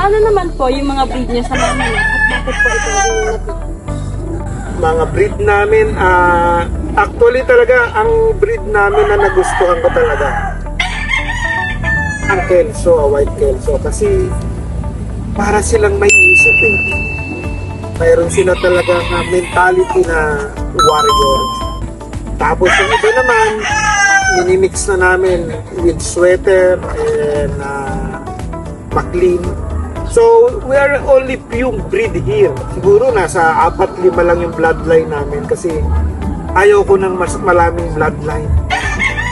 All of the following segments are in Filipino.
ano naman po yung mga breed niya sa mga manok? At bakit po ito yung Mga breed namin, actually talaga, ang breed namin na nagustuhan ko talaga, ang Kelso, White Kelso. Kasi para silang may isip eh. Mayroon sila talaga na mentality na warrior. Tapos yung iba naman, minimix na namin with sweater and McLean. So, we are only few breed here. Siguro nasa 4-5 lang yung bloodline namin kasi ayaw ko ng mas maraming bloodline.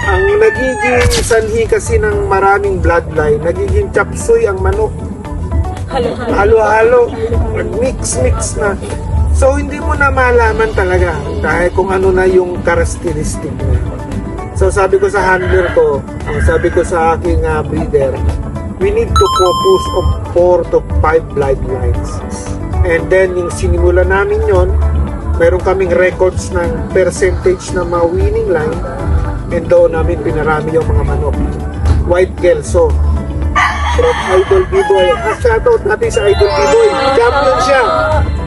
Ang nagiging sanhi kasi ng maraming bloodline, nagiging chapsuy ang manok. Halo-halo. Mix na. So, hindi mo na malaman talaga dahil kung ano na yung characteristic niya. So, sabi ko sa handler ko, sabi ko sa aking breeder, we need to focus on 4 to 5 bloodlines. And then, yung sinimula namin yon, meron kaming records ng percentage ng mga winning line and doon namin pinarami yung mga manok. White Kelso from Idol B-Boy. Shoutout natin sa Idol B-Boy.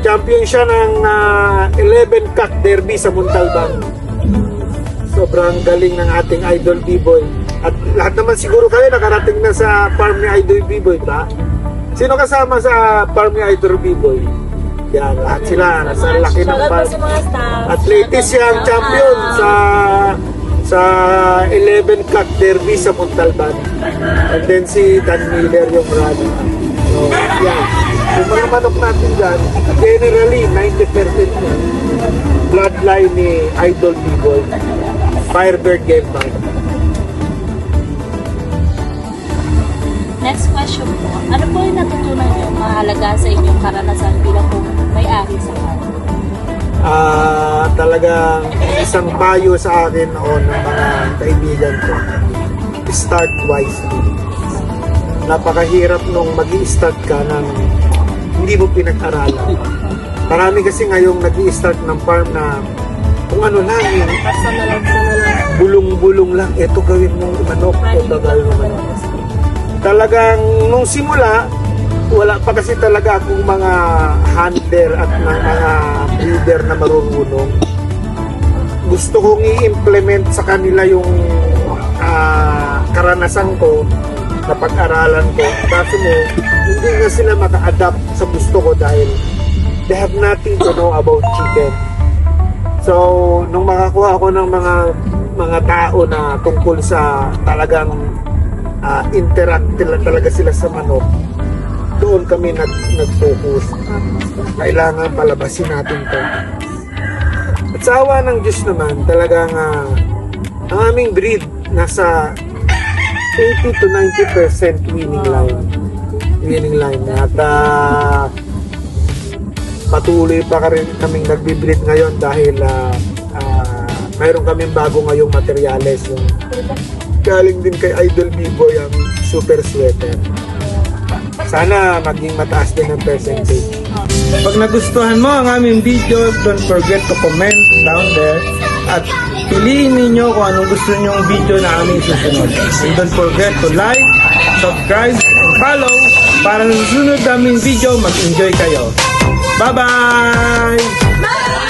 Champion siya ng 11 Cat Derby sa Montalban. Sobrang galing ng ating Idol B-Boy. At lahat naman siguro kayo nakarating na sa farm ni Idol B-Boy, ba? Sino kasama sa farm ni Idol B-Boy? Yan, lahat sila. Nasa laki ng farm. At latest siyang champion sa 11 Cat Derby sa Montalban. And then si Dan Miller yung rally. So, yan. Yung mga manok natin dyan, generally, 90% yan. Bloodline ni Idol B-Boy. Firebird Game Park. Next question po. Ano po yung natutunan niyo mahalaga sa inyong karanasan bilang kung may-ari sa farm? Talagang isang payo sa akin o ng mga kaibigan ko. Start wisely. Napakahirap nung mag-i-start ka ng hindi mo pinag-aralan. Marami kasi ngayong nag-i-start ng farm na kung ano lang yung bulong-bulong lang, ito gawin mong manok, ito gawin mong manok. Talagang nung simula, wala pa kasi talaga akong mga handler at mga breeder na marunong. Gusto kong i-implement sa kanila yung karanasan ko na pag-aralan ko. Kaso mo, hindi na sila maka-adapt sa gusto ko dahil they have nothing to know about chicken. So, nung makakuha ako ng mga tao na tungkol sa talagang interact talaga sila sa manok, doon kami nag-focus. Kailangan palabasin natin to. At sa awa ng Diyos naman, talagang ang aming breed nasa 80 to 90% winning line. At patuloy pa rin kaming nagbi-breed ngayon dahil mayroon kaming bago ngayong materyales. Yung galing din kay Idol B-Boy ang super sweater. Sana maging mataas din ang percentage. Pag nagustuhan mo ang aming videos, don't forget to comment down there at piliin ninyo kung anong gusto nyong video na aming susunod. And don't forget to like, subscribe, and follow para sa susunod naming video mag-enjoy kayo. Bye-bye!